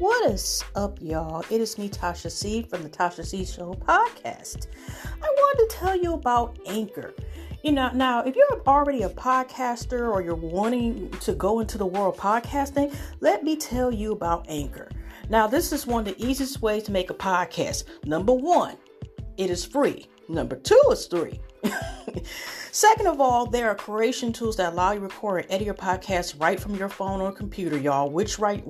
What is up, y'all? It is me, Tasha C, from the Tasha C Show podcast. I wanted to tell you about Anchor. Now, if you're already a podcaster or you're wanting to go into the world of podcasting, let me tell you about Anchor. Now, this is one of the easiest ways to make a podcast. Number one, it is free. Number two, it's free. Second of all, there are creation tools that allow you to record and edit your podcast right from your phone or computer, y'all. Which right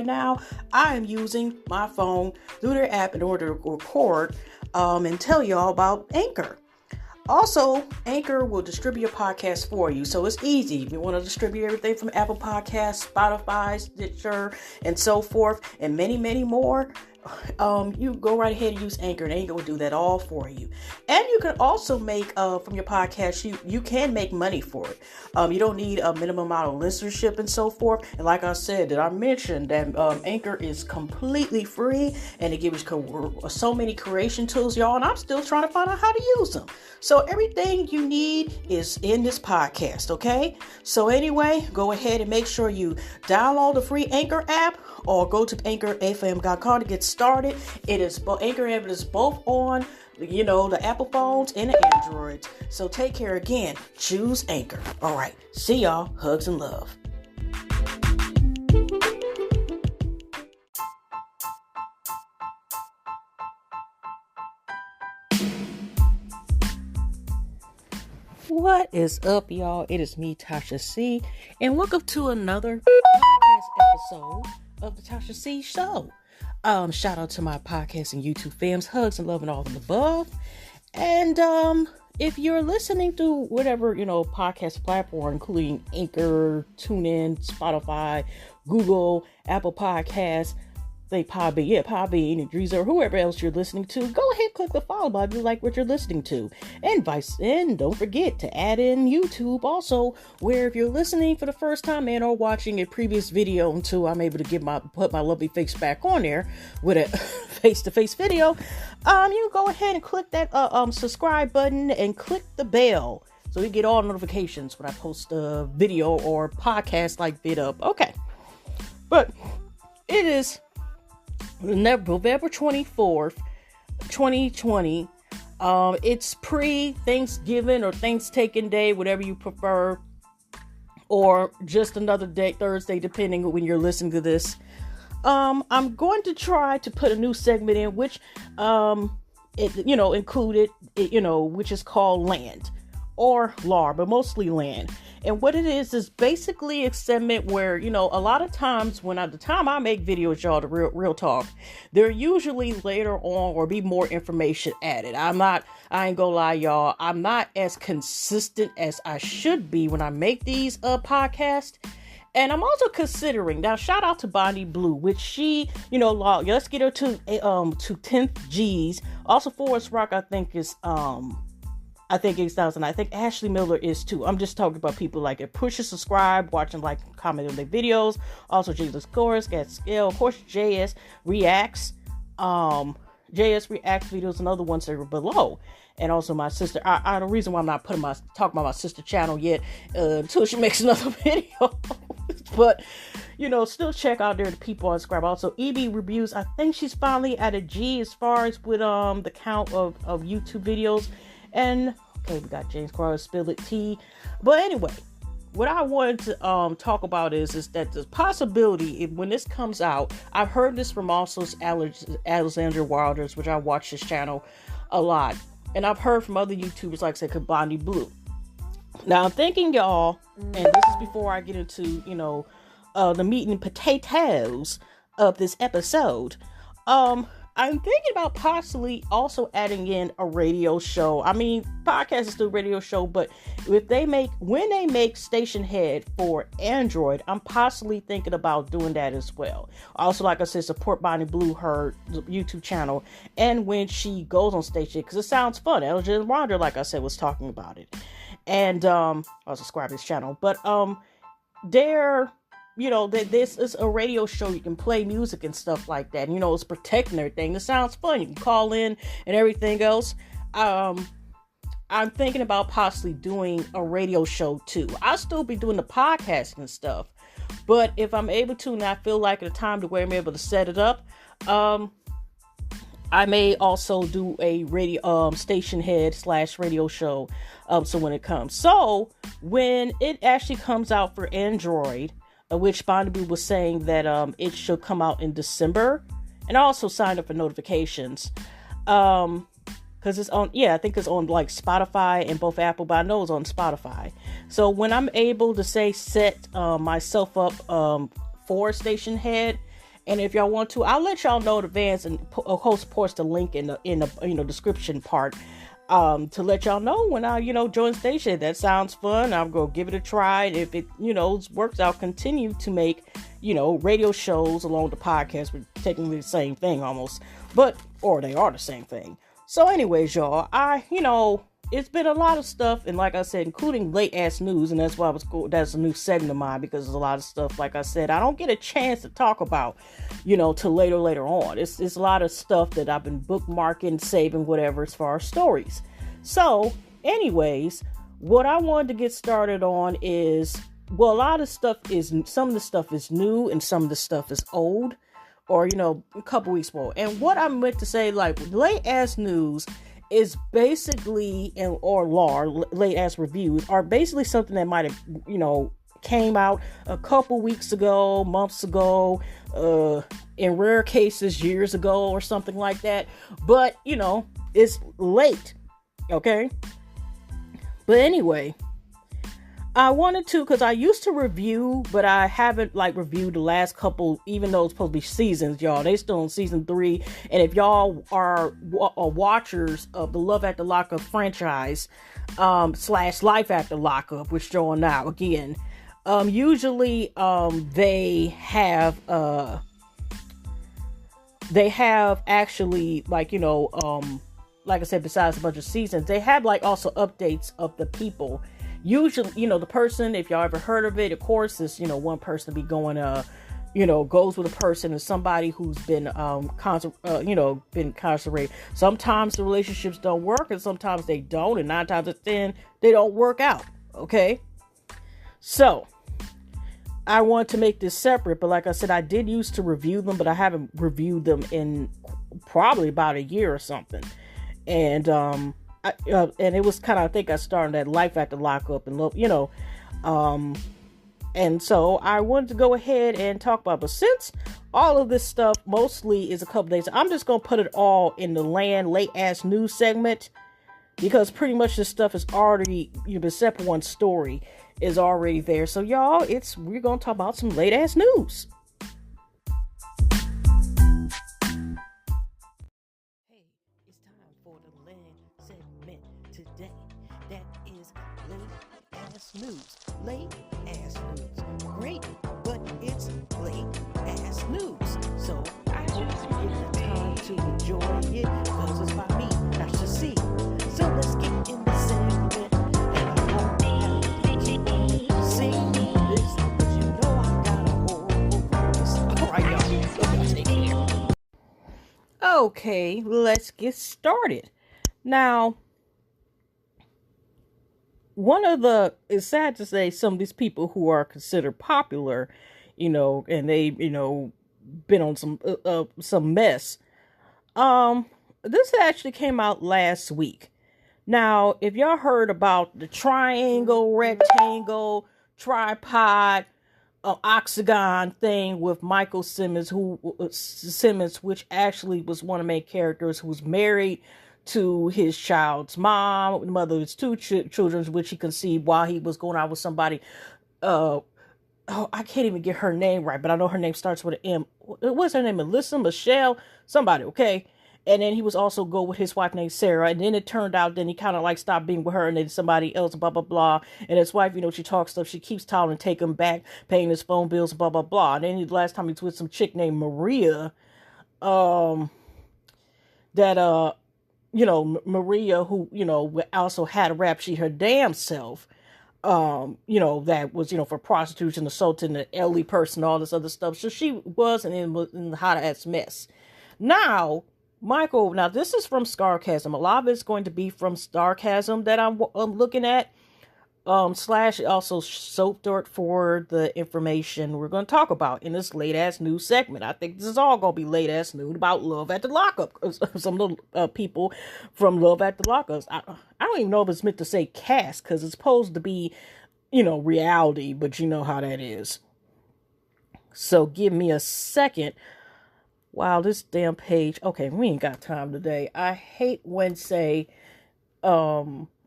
now, I am using my phone through their app in order to record and tell y'all about Anchor. Also, Anchor will distribute your podcast for you, so it's easy. If you want to distribute everything from Apple Podcasts, Spotify, Stitcher, and so forth, and many, many more, you go right ahead and use Anchor, and Anchor will do that all for you. And you can also make, from your podcast, you can make money for it. You don't need a minimum amount of listenership and so forth. And like I said, I mentioned that Anchor is completely free, and it gives you so many creation tools, y'all, and I'm still trying to find out how to use them. So everything you need is in this podcast, okay? So anyway, go ahead and make sure you download the free Anchor app or go to anchorfm.com to get started. Anchor app is both on, the Apple phones and the Androids. So take care again. Choose Anchor. All right. See y'all. Hugs and love. What is up, y'all? It is me, Tasha C, and welcome to another podcast episode of the Tasha C Show. Shout out to my podcast and YouTube fams, hugs and love and all of the above. And if you're listening to whatever podcast platform, including Anchor, TuneIn, Spotify, Google, Apple Podcasts, Podbean, and Deezer, or whoever else you're listening to, go ahead and click the follow button if you like what you're listening to. And don't forget to add in YouTube also, where if you're listening for the first time and or watching a previous video until I'm able to put my lovely face back on there with a face-to-face video, you go ahead and click that subscribe button and click the bell so you get all notifications when I post a video or podcast like vid up. Okay, but it is November 24th, 2020. It's pre-Thanksgiving or Thanksgiving Day, whatever you prefer, or just another day, Thursday, depending on when you're listening to this. I'm going to try to put a new segment in, which, included, which is called Land or LAR, but mostly Land. And what it is basically a segment where, a lot of times the time I make videos, y'all, the real talk, they're usually later on or be more information added. I ain't gonna lie, y'all, I'm not as consistent as I should be when I make these podcasts. And I'm also considering, now shout out to Bonnie Blue, which she, let's get her to 10th G's. Also Forest Rock, I think is 8,000. I think Ashley Miller is too. I'm just talking about people like push and subscribe, watching, comment on their videos. Also, Jesus Chorus, Gat Scale, of course, JS Reacts. JS Reacts videos and other ones that are below. And also my sister. The reason why I'm not talking about my sister channel yet until she makes another video. But, still check out there the people on subscribe. Also, EB Reviews. I think she's finally at a G as far as with the count of YouTube videos. And okay, we got James Crowder, Spill It Tea. But anyway, what I wanted to talk about is that the possibility, when this comes out, I've heard this from also Alexander Wilders, which I watch his channel a lot. And I've heard from other YouTubers, like say Bonnie Blue. Now I'm thinking, y'all, and this is before I get into, the meat and potatoes of this episode. I'm thinking about possibly also adding in a radio show. I mean, podcast is still a radio show, but when they make Station Head for Android, I'm possibly thinking about doing that as well. Also, like I said, support Bonnie Blue, her YouTube channel, and when she goes on Station Head, because it sounds fun. Elgin Wander, like I said, was talking about it. And I'll subscribe to his channel. But this is a radio show. You can play music and stuff like that. And, it's protecting everything. It sounds fun. You can call in and everything else. I'm thinking about possibly doing a radio show too. I'll still be doing the podcasting and stuff, But if I'm able to, and I feel like at a time to where I'm able to set it up, I may also do a radio station head / radio show. So when it comes, so when it actually comes out for Android, which Bonneby was saying that it should come out in December, and I also signed up for notifications. Because it's on, I think it's on like Spotify and both Apple, but I know it's on Spotify. So when I'm able to set myself up for station head, and if y'all want to, I'll let y'all know in advance, and post the link in the description part to let y'all know when I join station. That sounds fun. I'll go give it a try. And if it works, I'll continue to make radio shows along the podcast. We're technically the same thing almost, or they are the same thing. So anyways, y'all, it's been a lot of stuff, and like I said, including late ass news, and that's why that's a new segment of mine, because there's a lot of stuff, like I said, I don't get a chance to talk about, till later on. It's a lot of stuff that I've been bookmarking, saving, whatever, as far as stories. So anyways, what I wanted to get started on is, well, a lot of stuff some of the stuff is new and some of the stuff is old, or, a couple weeks more. And what I meant to say, like, late ass news is basically, or late ass reviews are basically something that might have, came out a couple weeks ago, months ago, in rare cases, years ago, or something like that. But, it's late. Okay. But anyway, I wanted to, because I used to review, but I haven't reviewed the last couple, even though it's supposed to be seasons, y'all. They still in season 3. And if y'all are watchers of the Love After Lockup franchise, / Life After Lockup, which they're on now again, usually, they have actually, like I said, besides a bunch of seasons, they have also updates of the people. Usually, the person, if y'all ever heard of it, of course, is, one person be going, goes with a person and somebody who's been, been incarcerated. Sometimes the relationships don't work, and sometimes they don't, and 9 times out of 10, they don't work out. Okay. So I want to make this separate, but like I said, I did used to review them, but I haven't reviewed them in probably about a year or something. And, and it was kind of, I think I started at Life After Lockup and and so I wanted to go ahead and talk about, but since all of this stuff mostly is a couple days, I'm just going to put it all in the late ass news segment, because pretty much this stuff is already, except for one story is already there. So y'all, we're going to talk about some late ass news. News, late ass news, great, but it's late ass news, so I should get the time to enjoy it, because it's by me, Tracie. So let's get in the segment, and I won't have to keep on singing this, because I got a whole voice. Alright, y'all, let's take care. Okay, let's get started. Now, it's sad to say, some of these people who are considered popular, and they, been on some mess. This actually came out last week. Now, if y'all heard about the triangle, rectangle, tripod, octagon thing with Micheal Simmons, which actually was one of the main characters, who was married to his child's mom, mother of his 2 children, which he conceived while he was going out with somebody. I can't even get her name right, but I know her name starts with an M. What's her name? Melissa, Michelle, somebody, okay? And then he was also go with his wife named Sarah. And then it turned out, then he kind of stopped being with her, and then somebody else, blah, blah, blah. And his wife, she talks stuff. She keeps telling him to take him back, paying his phone bills, blah, blah, blah. And then the last time he was with some chick named Maria, Maria, who, also had a rap sheet her damn self, that was, for prostitution, assaulting an elderly person, all this other stuff. So she was in the hot ass mess. Now, Micheal, this is from Sarcasm. A lot of it's going to be from Sarcasm that I'm looking at. Slash also soap dirt for the information we're going to talk about in this late ass news segment. I think this is all going to be late ass news about Love After Lockup. Some of the people from Love After Lockup. I don't even know if it's meant to say cast, because it's supposed to be, reality, but you know how that is. So give me a second. Wow, this damn page. Okay, we ain't got time today. I hate when say,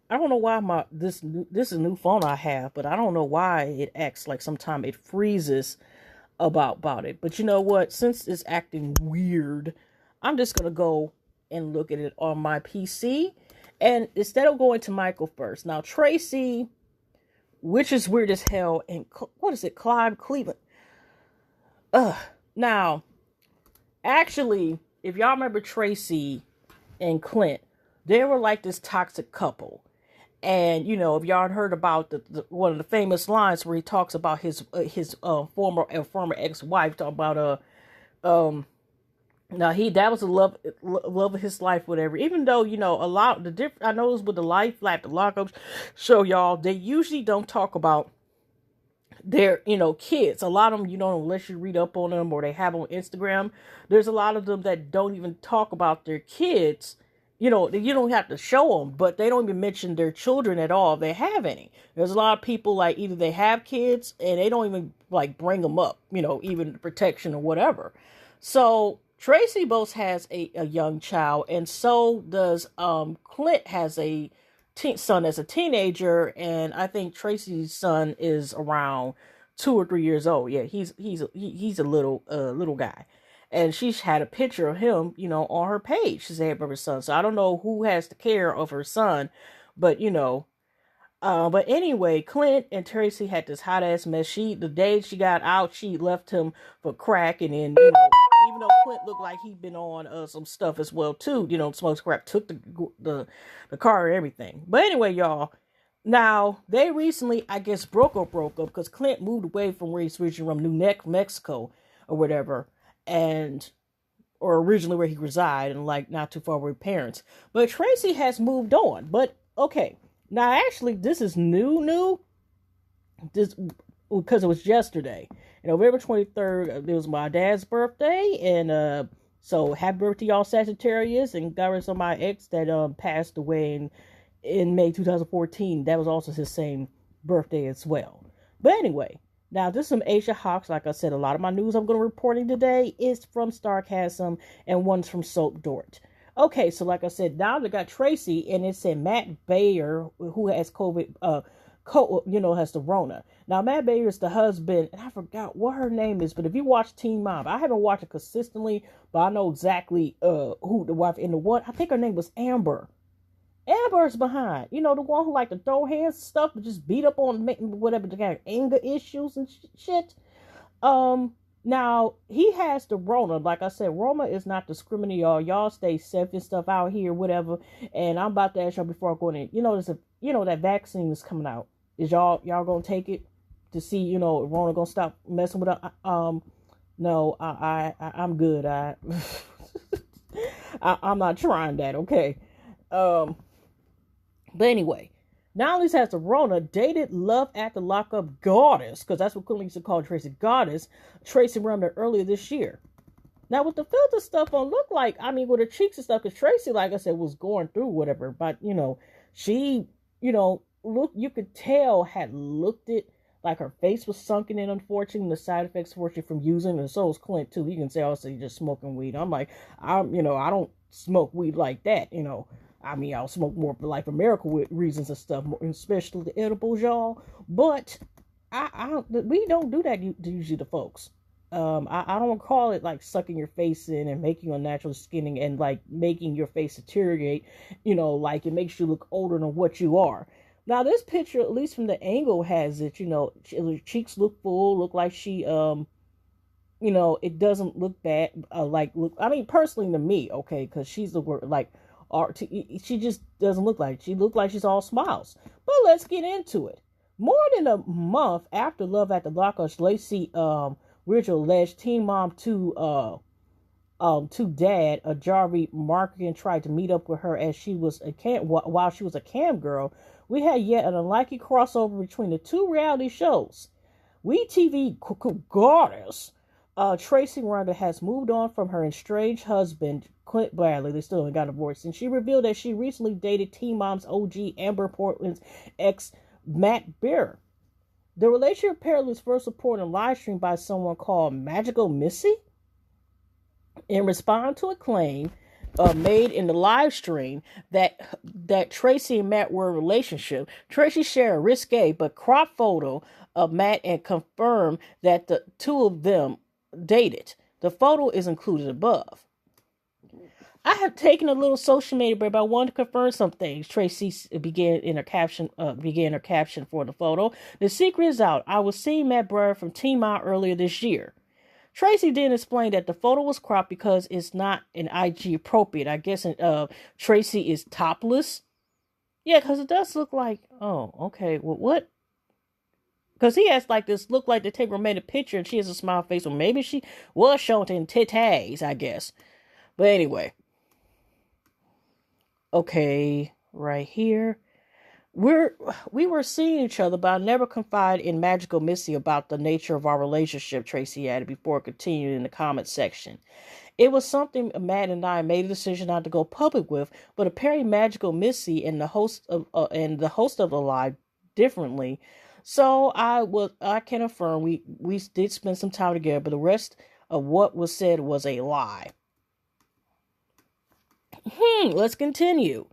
I don't know why this is a new phone I have, but I don't know why it acts like sometimes it freezes about it. But you know what? Since it's acting weird, I'm just gonna go and look at it on my PC. And instead of going to Michael first, now Tracie, which is weird as hell, and what is it, Clive Cleveland? Now, actually, if y'all remember Tracie and Clint, they were like this toxic couple. And, if y'all heard about one of the famous lines where he talks about his former ex-wife, talking about, now that was the love of his life, whatever. Even though, a lot, I noticed with the Life After Lockup show, y'all, they usually don't talk about their, kids. A lot of them, unless you read up on them or they have on Instagram, there's a lot of them that don't even talk about their kids. You don't have to show them, but they don't even mention their children at all if they have any. There's a lot of people, like, either they have kids and they don't even, like, bring them up, even protection or whatever. So Tracie both has a young child, and so does Clint has a son as a teenager, and I think Tracie's son is around 2 or 3 years old. Yeah, he's a little guy. And she's had a picture of him, on her page. She said of her son. So I don't know who has the care of her son, but but anyway, Clint and Tracie had this hot ass mess. The day she got out, she left him for crack, and then even though Clint looked like he'd been on some stuff as well too, smoked crack, took the car and everything. But anyway, y'all. Now, they recently, I guess, broke up because Clint moved away from where he's originally from, New Mexico or whatever. Or originally where he resided, and like not too far from his parents. But Tracie has moved on. But okay, now actually this is new. This because it was yesterday, November 23rd. It was my dad's birthday, and so happy birthday, y'all Sagittarius, and got rid of my ex that passed away in May 2014. That was also his same birthday as well. But anyway. Now, this is some Asia Hawks. Like I said, a lot of my news I'm going to be reporting today is from Starcasm, and one's from Soap Dort. Okay, so like I said, now they got Tracie, and it said Matt Bayer, who has COVID, has the Rona. Now, Matt Bayer is the husband, and I forgot what her name is, but if you watch Teen Mom, I haven't watched it consistently, but I know exactly who the wife and the one. I think her name was Amber. Amber's behind, the one who like to throw hands and stuff, but just beat up on whatever the kind of anger issues and shit. Now he has the Rona. Like I said, Rona is not discriminating, y'all. Y'all stay safe and stuff out here, whatever. And I'm about to ask y'all before I go in. That vaccine is coming out. Is y'all gonna take it to see, if Rona gonna stop messing with her? No, I'm good. I'm not trying that. Okay. But anyway, now this has the Rona, dated Love After Lockup goddess, because that's what Quinn used to call Tracie, goddess, Tracie Wagman earlier this year. Now, with the filter stuff on look like, with her cheeks and stuff, because Tracie, like I said, was going through whatever, but, she, look, you could tell had looked it, like her face was sunken in, unfortunately, the side effects, fortunately, from using, and so was Clint, too. You can say, also, you're just smoking weed. I'm like, I don't smoke weed like that, I'll smoke more for like America reasons and stuff, especially the edibles, y'all. But we don't do that usually to folks. I don't call it like sucking your face in and making unnatural skinning and like making your face deteriorate. Like it makes you look older than what you are. Now this picture, at least from the angle, has it. Her cheeks look full, look like she it doesn't look bad. Personally to me, okay, because she's the word like. She just doesn't look like it. She looked like she's all smiles. But let's get into it. More than a month after Love After Lockup, Lacey Rachel alleged teen mom to dad, Jarvie Markin, tried to meet up with her as she was while she was a cam girl we had yet an unlikely crossover between the two reality shows. WeTV goddess Tracie Wagman has moved on from her estranged husband, Clint Bradley. They still got divorced. And she revealed that she recently dated Teen Mom's OG Amber Portland's ex, Matt Bear. The relationship apparently was first reported on live stream by someone called Magical Missy. In response to a claim made in the live stream that Tracie and Matt were in a relationship, Tracie shared a risque but cropped photo of Matt and confirmed that the two of them dated. The photo is included above. I have taken a little social media break, but I wanted to confirm some things. Tracie began her caption for the photo. The secret is out. I was seeing Matt Brewer from Teen Mom earlier this year. Tracie didn't explain that the photo was cropped because it's not an IG appropriate. I guess Tracie is topless. Yeah, because it does look like, oh, okay, well, what? Because he has like this look like they take a romantic picture and she has a smile face. Or maybe she was showing in titties, I guess. But anyway. Okay, right here. We were seeing each other, but I never confided in Magical Missy about the nature of our relationship, Tracie added before continuing in the comment section. It was something Matt and I made a decision not to go public with, but apparently Magical Missy and the host of the live differently. So I can affirm we did spend some time together, but the rest of what was said was a lie. Let's continue.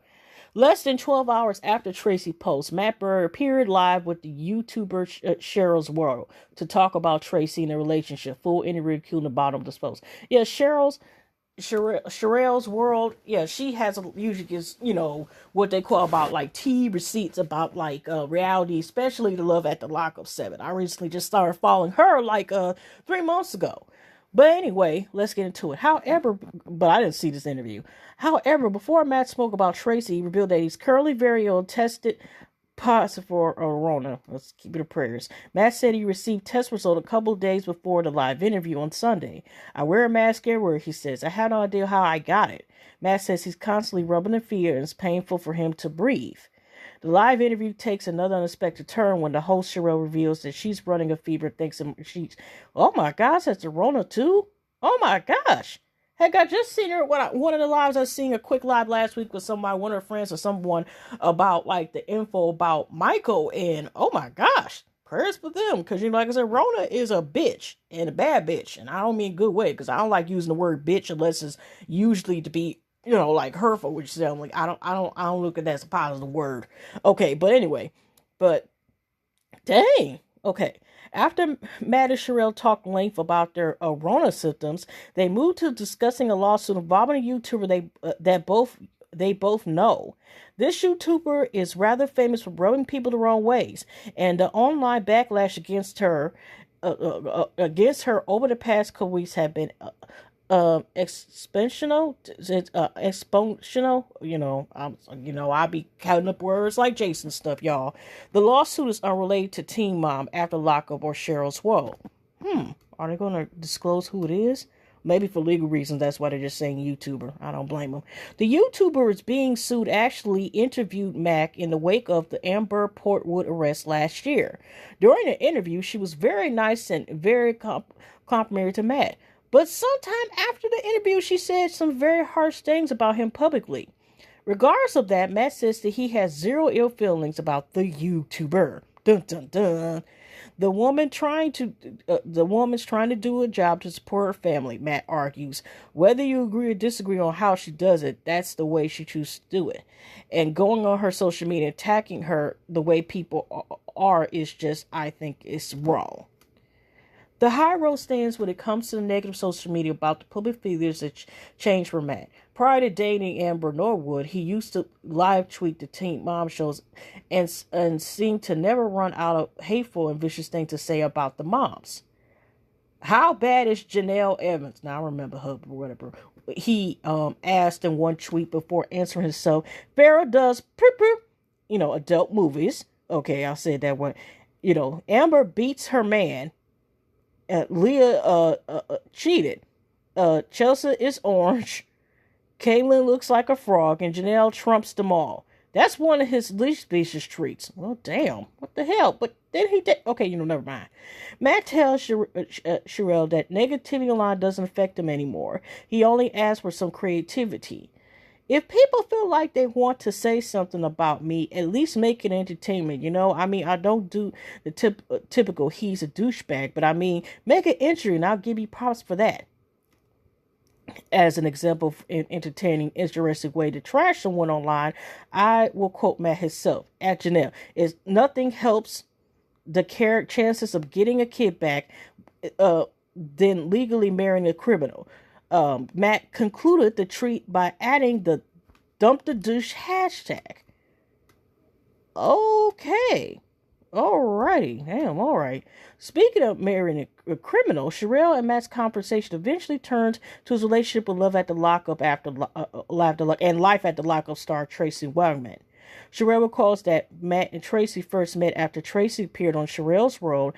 Less than 12 hours after Tracie post, Matt Frasier appeared live with the YouTuber Cheryl's World to talk about Tracie and their relationship. Full interview including the bottom of the post. Yeah, Cheryl's World. Yeah, she has usually gives what they call about like tea receipts about like reality, especially the Love After Lockup 7. I recently just started following her like 3 months ago. But anyway, let's get into it. However, but I didn't see this interview. However, before Matt spoke about Tracie, he revealed that he's currently very ill, tested positive for Rona. Let's keep it in prayers. Matt said he received test result a couple of days before the live interview on Sunday. I wear a mask everywhere, he says. I had no idea how I got it. Matt says he's constantly rubbing the fear and it's painful for him to breathe. The live interview takes another unexpected turn when the host Cheryl reveals that she's running a fever and thinks she's, oh my gosh, that's a Rona too? Oh my gosh. Heck, I just seen her, one of the lives I seen a quick live last week with somebody, one of her friends or someone about like the info about Micheal, and oh my gosh, prayers for them, because like I said, Rona is a bitch and a bad bitch, and I don't mean good way, because I don't like using the word bitch unless it's usually to be like hurtful, which I'm like, I don't look at that as a positive word. Okay, but anyway, dang, okay. After Matt and Cheryl talked length about their Rona symptoms, they moved to discussing a lawsuit involving a YouTuber they both know. This YouTuber is rather famous for rubbing people the wrong ways, and the online backlash against her over the past couple weeks have been exponential. I be counting up words like Jason stuff, y'all. The lawsuit is unrelated to Teen Mom After Lockup or Cheryl's World. Are they going to disclose who it is? Maybe for legal reasons, that's why they're just saying YouTuber. I don't blame them. The YouTuber is being sued actually interviewed Mac in the wake of the Amber Portwood arrest last year. During the interview, she was very nice and very complimentary to Matt. But sometime after the interview, she said some very harsh things about him publicly. Regardless of that, Matt says that he has zero ill feelings about the YouTuber. Dun dun dun. The woman's trying to do a job to support her family, Matt argues. Whether you agree or disagree on how she does it, that's the way she chooses to do it. And going on her social media, attacking her the way people are is just, I think, it's wrong. The high road stands when it comes to the negative social media about the public figures that changed for Matt. Prior to dating Amber Norwood, he used to live tweet the Teen Mom shows and seemed to never run out of hateful and vicious things to say about the moms. How bad is Janelle Evans? Now I remember her, or whatever. He asked in one tweet before answering himself. Farrah does adult movies. Okay, I'll say it that way. Amber beats her man. Leah cheated. Chelsea is orange. Caitlyn looks like a frog, and Janelle trumps them all. That's one of his least species treats. Well, damn. What the hell? But then he did. Okay, never mind. Matt tells Sherelle that negativity online doesn't affect him anymore. He only asks for some creativity. If people feel like they want to say something about me, at least make it entertainment, I mean, I don't do the typical he's a douchebag, but I mean, make an entry and I'll give you props for that. As an example of an entertaining, interesting way to trash someone online, I will quote Matt himself at Janelle. Is nothing helps the chances of getting a kid back than legally marrying a criminal. Matt concluded the treat by adding the dump the douche hashtag. Okay. Alrighty. Damn, alright. Speaking of marrying a criminal, Sherelle and Matt's conversation eventually turned to his relationship with Love After Lockup and Life After Lockup star Tracie Wagman. Sherelle recalls that Matt and Tracie first met after Tracie appeared on Sherelle's World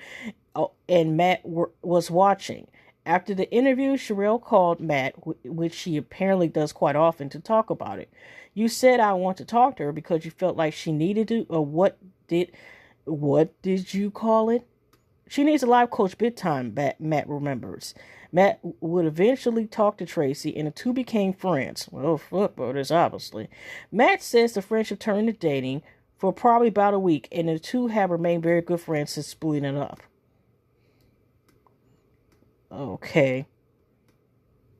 and Matt was watching. After the interview, Sherelle called Matt, which she apparently does quite often, to talk about it. You said I want to talk to her because you felt like she needed to, or what did you call it? She needs a life coach big time, Matt remembers. Matt would eventually talk to Tracie, and the two became friends. Well, fuck, bro, this obviously. Matt says the friendship turned into dating for probably about a week, and the two have remained very good friends since splitting up. Okay.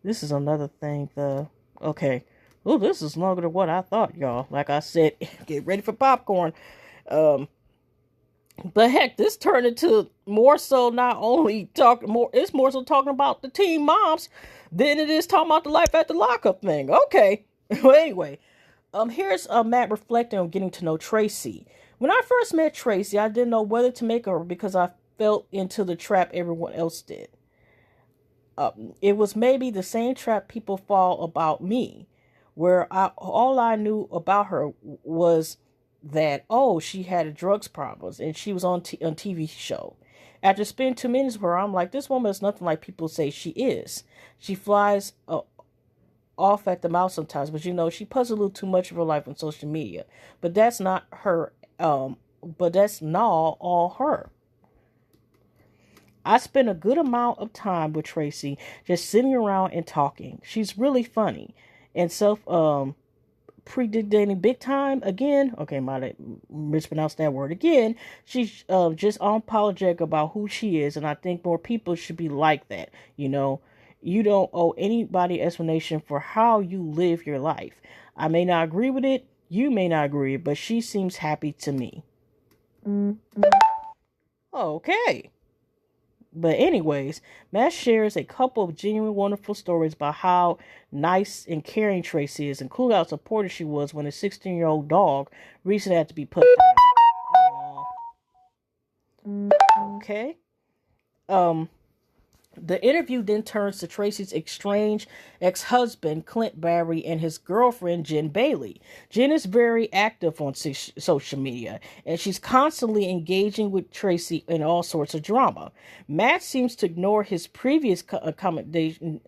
This is another thing, okay. Oh, this is longer than what I thought, y'all. Like I said, get ready for popcorn. But heck, this turned into more so it's more so talking about the teen moms than it is talking about the Life After Lockup thing. Okay. Well, anyway, here's Matt reflecting on getting to know Tracie. When I first met Tracie, I didn't know whether to make her because I fell into the trap everyone else did. It was maybe the same trap people fall about me, where all I knew about her was that, she had drugs problems and she was on TV show. After spending 2 minutes with her, I'm like, this woman is nothing like people say she is. She flies off at the mouth sometimes, but she puts a little too much of her life on social media. But that's not her. But that's not all her. I spent a good amount of time with Tracie, just sitting around and talking. She's really funny and predicting big time again. Okay, might have mispronounced that word again. She's just unapologetic about who she is, and I think more people should be like that. You don't owe anybody explanation for how you live your life. I may not agree with it, you may not agree, but she seems happy to me. Okay. But anyways, Matt shares a couple of genuine wonderful stories about how nice and caring Tracie is, including how supportive she was when a 16-year-old dog recently had to be put down. Okay. The interview then turns to Tracie's estranged ex-husband, Clint Barry, and his girlfriend, Jen Bailey. Jen is very active on social media, and she's constantly engaging with Tracie in all sorts of drama. Matt seems to ignore his previous commendation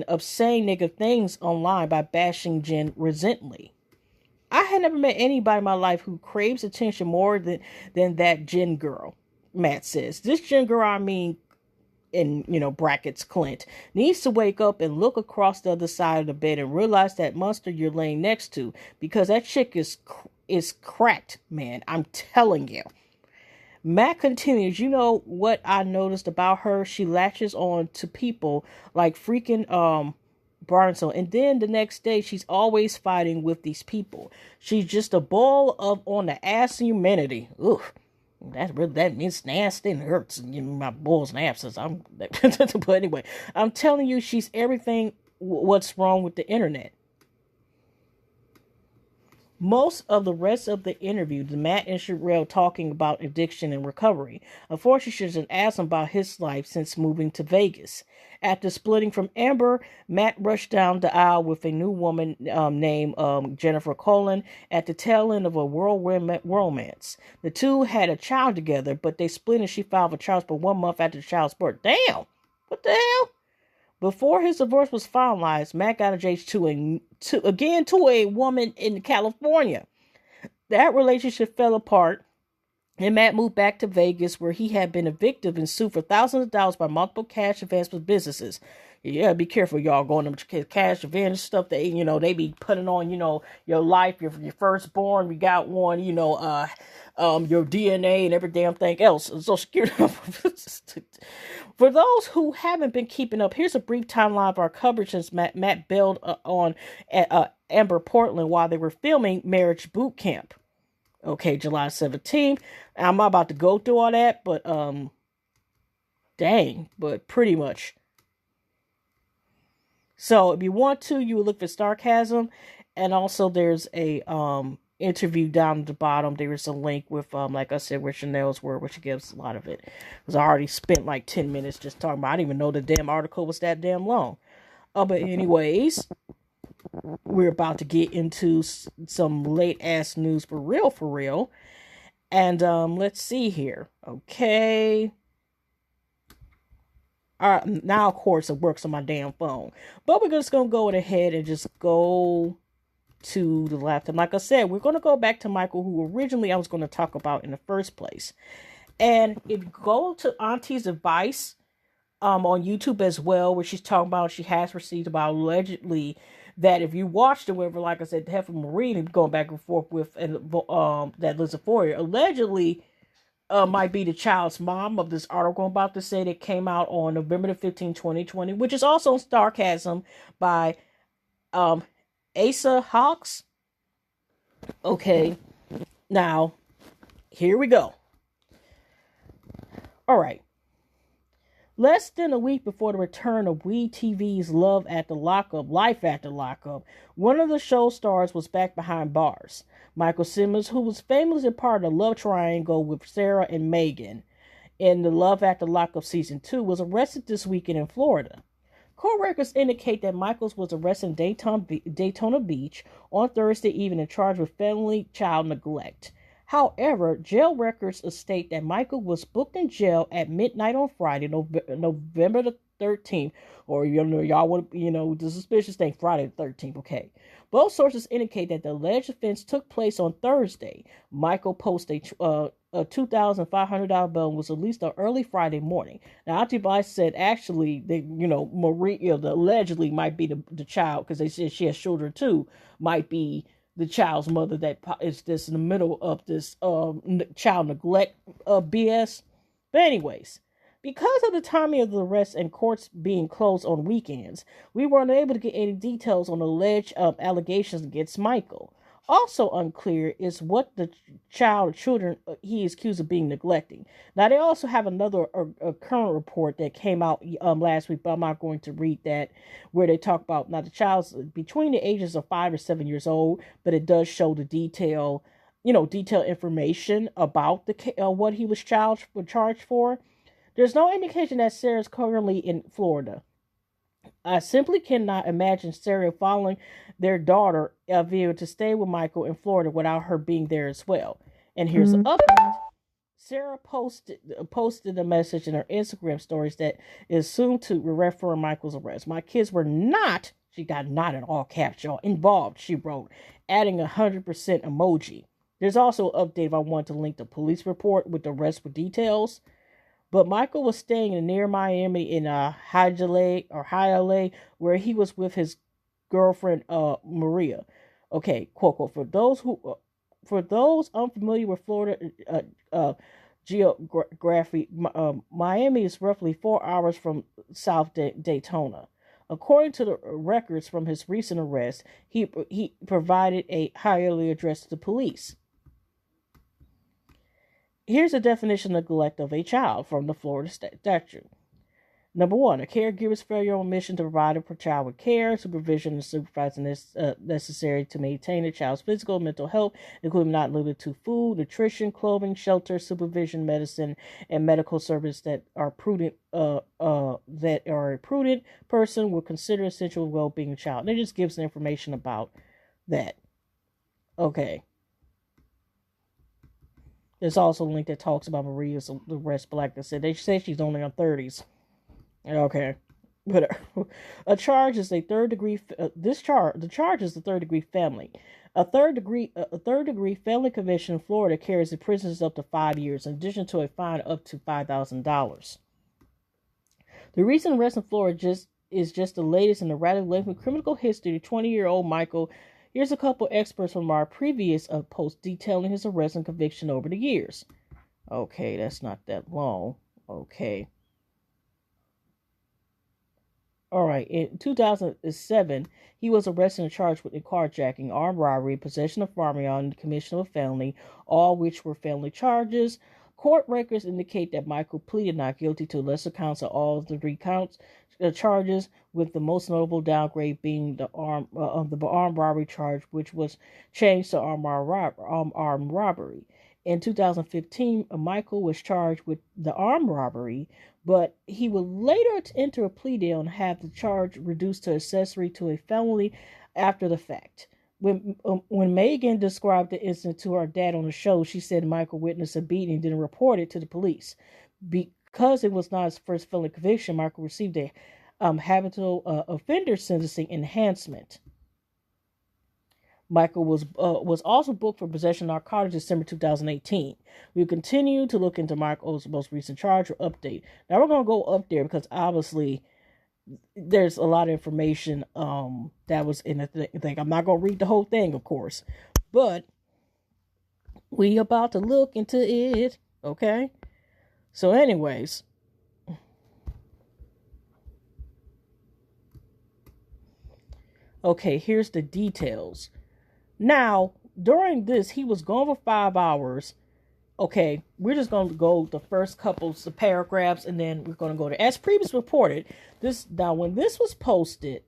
of saying negative things online by bashing Jen resentfully. I had never met anybody in my life who craves attention more than that Jen girl. Matt says, this Jen girl, I mean, in, brackets, Clint, needs to wake up and look across the other side of the bed and realize that monster you're laying next to, because that chick is cracked, man. I'm telling you. Matt continues, what I noticed about her? She latches on to people like freaking, Barnstone, and then the next day she's always fighting with these people. She's just a ball on the ass of humanity. Ugh. That means nasty and hurts. My balls and asses. But anyway, I'm telling you, she's everything. What's wrong with the internet? Most of the rest of the interview, Matt and Sherelle talking about addiction and recovery. Unfortunately, she doesn't ask him about his life since moving to Vegas. After splitting from Amber, Matt rushed down the aisle with a new woman named Jennifer Colin at the tail end of a whirlwind romance. The two had a child together, but they split and she filed for child support 1 month after the child's birth. Damn! What the hell? Before his divorce was finalized, Matt got engaged to a woman in California. That relationship fell apart, and Matt moved back to Vegas, where he had been evicted and sued for thousands of dollars by multiple cash advancement businesses. Yeah, be careful, y'all, going to cash advantage stuff. They be putting on, your life, your firstborn. We got one, your DNA and every damn thing else. So security. For those who haven't been keeping up, here's a brief timeline of our coverage since Matt bailed on Amber Portland while they were filming Marriage Boot Camp. Okay, July 17th. I'm not about to go through all that, but but pretty much. So if you want to, you would look for Sarcasm, and also there's a interview down at the bottom. There is a link with like I said, where Chanel's were, which gives a lot of it. Because I already spent like 10 minutes just talking about. I didn't even know the damn article was that damn long. But anyways, we're about to get into some late ass news for real. And let's see here. Okay. Now, of course, it works on my damn phone. But we're just going to go ahead and just go to the left. And like I said, we're going to go back to Michael, who originally I was going to talk about in the first place. And if you go to Auntie's advice on YouTube as well, where she's talking about she has received about allegedly that if you watched it, whatever, like I said, Heifer Marine going back and forth with and that Lizzie Foyer allegedly might be the child's mom of this article I'm about to say that came out on November the 15th, 2020, which is also Sarcasm by Asa Hawks. Okay, now, here we go. All right. Less than a week before the return of WeTV's Love After Lockup, Life After Lockup, one of the show stars was back behind bars. Micheal Simmons, who was famously a part of the love triangle with Sarah and Megan in the Love After Lockup Season 2, was arrested this weekend in Florida. Court records indicate that Michaels was arrested in Daytona Beach on Thursday evening and charged with felony child neglect. However, jail records state that Michael was booked in jail at midnight on Friday, November the 13th, or y'all would the suspicious thing, Friday the 13th. Okay, both sources indicate that the alleged offense took place on Thursday. Michael posted a $2,500 bail and was released on early Friday morning. Now, Auntie said actually they Maria, the allegedly might be the child, because they said she has children too, might be the child's mother that is this in the middle of this child neglect BS. But anyways, because of the timing of the arrest and courts being closed on weekends, we were unable to get any details on alleged allegations against Michael. Also unclear is what the children he is accused of being neglecting. Now, they also have another current report that came out last week, but I'm not going to read that, where they talk about, now the child's between the ages of 5 or 7 years old, but it does show the detailed information about the what he was charged for. There's no indication that Sarah's currently in Florida. I simply cannot imagine Sarah following their daughter, Elvira, to stay with Michael in Florida without her being there as well. And here's an update. Sarah posted a message in her Instagram stories that is soon to refer Michael's arrest. My kids were not, she got not in all caps, y'all, involved, she wrote, adding 100% emoji. There's also an update if I want to link the police report with the rest with details. But Michael was staying near Miami in Hialeah, where he was with his girlfriend Maria. Okay, quote. For those unfamiliar with Florida geography, Miami is roughly 4 hours from South Daytona. According to the records from his recent arrest, he provided a Hialeah address to the police. Here's a definition of neglect of a child from the Florida statute. Number 1, a caregiver's failure or omission to provide a child with care, supervision, and supervision is necessary to maintain a child's physical and mental health, including not limited to food, nutrition, clothing, shelter, supervision, medicine, and medical service that a prudent person will consider essential well-being of the child. And it just gives information about that. Okay. There's also a link that talks about Maria's arrest, but like I said, they say she's only in her 30s. Okay. But a charge is a third degree. The charge is a third degree family. A third degree felony conviction in Florida carries the prisoners up to 5 years, in addition to a fine up to $5,000. The recent arrest in Florida is just the latest in the rather lengthy criminal history of 20-year-old Micheal. Here's a couple experts from our previous post detailing his arrest and conviction over the years. Okay, that's not that long. Okay. All right, in 2007, he was arrested and charged with carjacking, armed robbery, possession of firearm, and commission of a felony, all which were felony charges. Court records indicate that Micheal pleaded not guilty to lesser counts of all of the 3 counts charges, with the most notable downgrade being the armed robbery charge, which was changed to armed robbery. In 2015, Micheal was charged with the armed robbery, but he would later enter a plea deal and have the charge reduced to accessory to a felony after the fact. When Megan described the incident to her dad on the show, she said Micheal witnessed a beating and didn't report it to the police. Because it was not his first felony conviction, Micheal received a habitual offender sentencing enhancement. Micheal was also booked for possession of narcotics December 2018. We'll continue to look into Michael's most recent charge or update. Now we're going to go up there because obviously there's a lot of information that was in the thing. I'm not going to read the whole thing, of course, but we about to look into it, okay? So anyways, okay, here's the details. Now, during this, he was gone for 5 hours. Okay, we're just going to go the first couple of paragraphs, and then we're going to go to, as previously reported, when this was posted,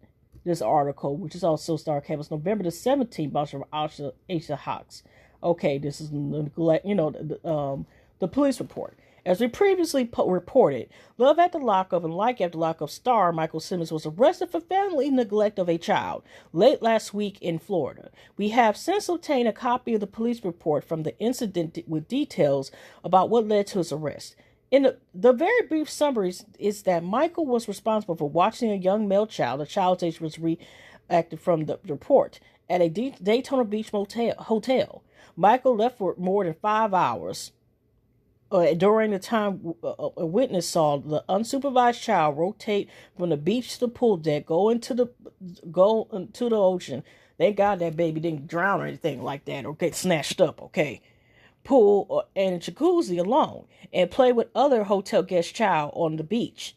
this article, which is also Star Campus, November the 17th, by Aisha Hawks. Okay, this is, the police report. As we previously reported, Love After Lockup and Like After Lockup star Micheal Simmons was arrested for family neglect of a child late last week in Florida. We have since obtained a copy of the police report from the incident with details about what led to his arrest. In the very brief summary is that Micheal was responsible for watching a young male child. The child's age was reacted from the report at a Daytona Beach hotel. Micheal left for more than 5 hours. During the time a witness saw the unsupervised child rotate from the beach to the pool deck, go into the ocean. Thank God that baby didn't drown or anything like that or get snatched up, okay? Pool and jacuzzi alone, and play with other hotel guest child on the beach.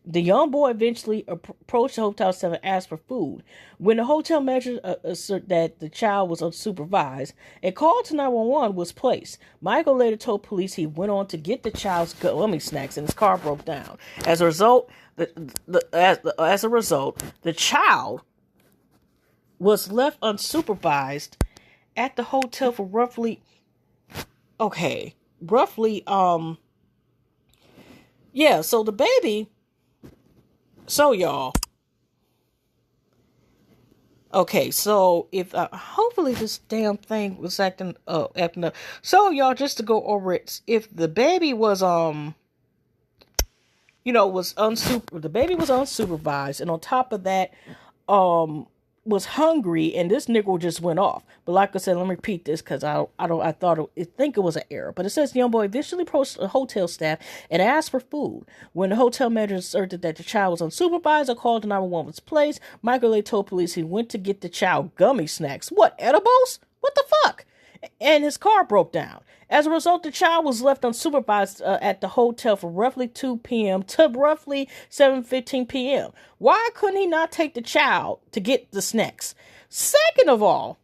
The young boy eventually approached the hotel staff and asked for food. When the hotel manager asserted that the child was unsupervised, a call to 911 was placed. Micheal later told police he went on to get the child's gummy snacks and his car broke down. As a result, the child was left unsupervised at the hotel for roughly, so the baby. So y'all, okay, so if hopefully this damn thing was acting up. So y'all, just to go over it, if the baby was the baby was unsupervised, and on top of that, was hungry, and this nigga just went off. But like I said, let me repeat this because I think it was an error. But it says the young boy eventually approached the hotel staff and asked for food. When the hotel manager asserted that the child was unsupervised, a call to 911 was placed. Micheal later told police he went to get the child gummy snacks. What, edibles? What the fuck? And his car broke down. As a result, the child was left unsupervised at the hotel from roughly 2 p.m. to roughly 7:15 p.m. Why couldn't he not take the child to get the snacks? Second of all,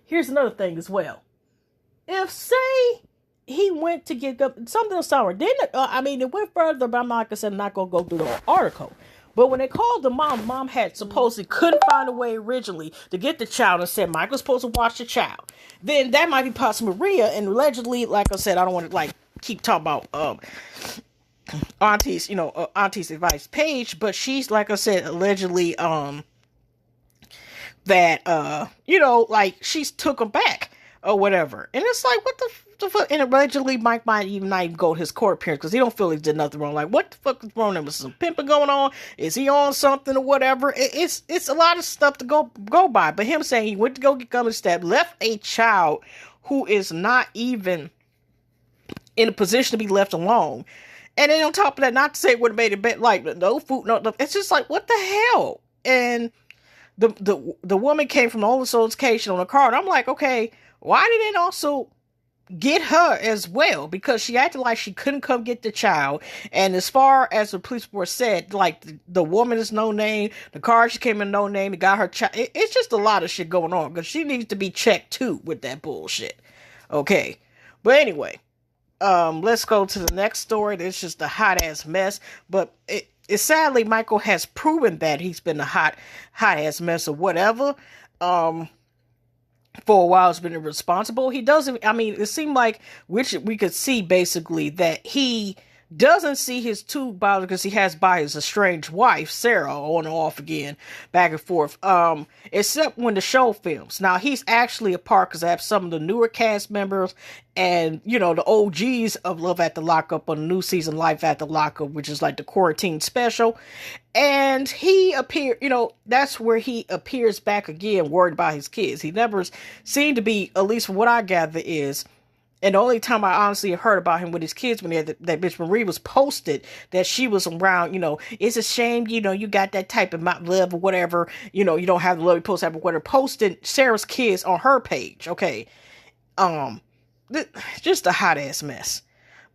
here's another thing as well. If, say, he went to get something sour, it went further, but I'm not going to go through the whole article. But when they called the mom had supposedly couldn't find a way originally to get the child and said Michael's supposed to watch the child. Then that might be possible Maria, and allegedly, like I said, I don't want to keep talking about Auntie's advice page, but she's, like I said, allegedly she's took him back or whatever. And it's like, what the the fuck? And allegedly, Mike might even not even go to his court appearance because he don't feel he did nothing wrong. Like, what the fuck is wrong? There was some pimping going on. Is he on something or whatever? It's a lot of stuff to go by. But him saying he went to go get Kommes stabbed, left a child who is not even in a position to be left alone. And then on top of that, not to say it would have made it better, like no food, no. It's just like, what the hell? And the woman came from the only location on the car, and I'm like, okay, why did it also get her as well? Because she acted like she couldn't come get the child. And as far as the police report said, like the woman is no name, the car she came in no name, it got her child. It's just a lot of shit going on because she needs to be checked too with that bullshit. Okay, but anyway, let's go to the next story. It's just a hot ass mess, but it sadly Michael has proven that he's been a hot ass mess or whatever. For a while, has been irresponsible. He doesn't, I mean, it seemed like, which we could see basically, that he doesn't see his two biological, because he has by his estranged wife, Sarah, on and off again, back and forth, except when the show films. Now, he's actually a part, because I have some of the newer cast members, and, you know, the OGs of Love After Lockup on the new season, Life After Lockup, which is like the quarantine special. And he appeared, you know, that's where he appears back again, worried about his kids. He never seemed to be, at least from what I gather, is, and the only time I honestly heard about him with his kids when he had that bitch Marie was posted that she was around, you know, it's a shame, you know, you got that type of love or whatever, you know, you don't have the love you post have or whatever, posted Sarah's kids on her page. Okay. Just a hot ass mess.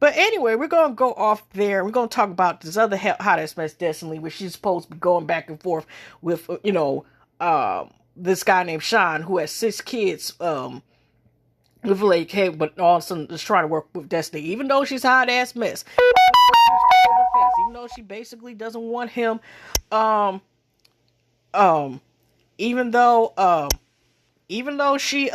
But anyway, we're going to go off there. We're going to talk about this other hot ass mess, Destiny, where she's supposed to be going back and forth with, you know, this guy named Shawn, who has 6 kids, with Lake Hay, but also just trying to work with Destiny, even though she's a hot ass mess. Even though she basically doesn't want him, even though she,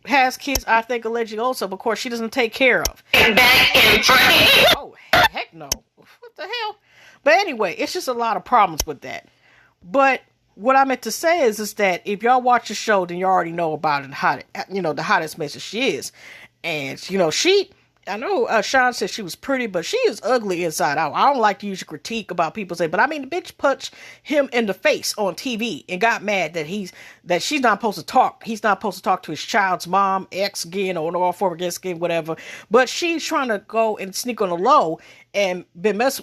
has kids, I think allegedly also, but of course she doesn't take care of. Oh, heck no. What the hell? But anyway, it's just a lot of problems with that. But what I meant to say is that if y'all watch the show, then you already know about it, the hottest mess she is. And, you know, I know Shawn said she was pretty, but she is ugly inside out. I don't like to use a critique about people say, but I mean, the bitch punched him in the face on TV and got mad that she's not supposed to talk. He's not supposed to talk to his child's mom, ex again, or all former ex again, whatever. But she's trying to go and sneak on the low and mess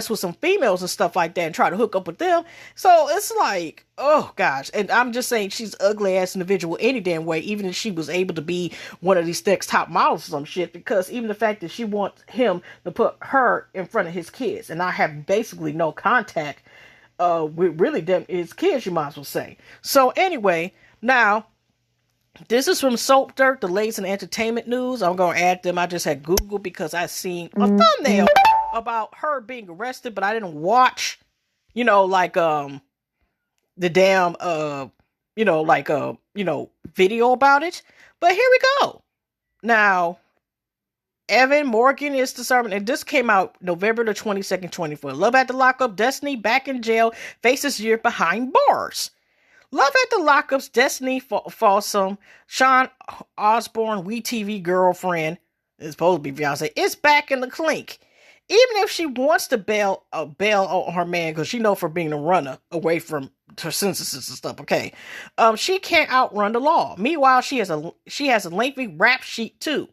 with some females and stuff like that and try to hook up with them. So it's like, oh gosh. And I'm just saying she's ugly ass individual any damn way, even if she was able to be one of these next top models or some shit, because even the fact that she wants him to put her in front of his kids and I have basically no contact with really them his kids, you might as well say. So anyway, now this is from Soap Dirt, the latest in entertainment news. I'm going to add them. I just had Google because I seen a thumbnail about her being arrested, but I didn't watch, you know, like, the damn, video about it. But here we go. Now, Evan Morgan is the servant, and this came out November the 22nd, 24. Love After Lockup, Destiny back in jail, faces year behind bars. Love After Lockup's Destinie Folsom, Shawn Osborne, WeTV girlfriend, is supposed to be fiance, is back in the clink. Even if she wants to bail on her man, because she know for being a runner away from her sentences and stuff, okay? She can't outrun the law. Meanwhile, she has a lengthy rap sheet too.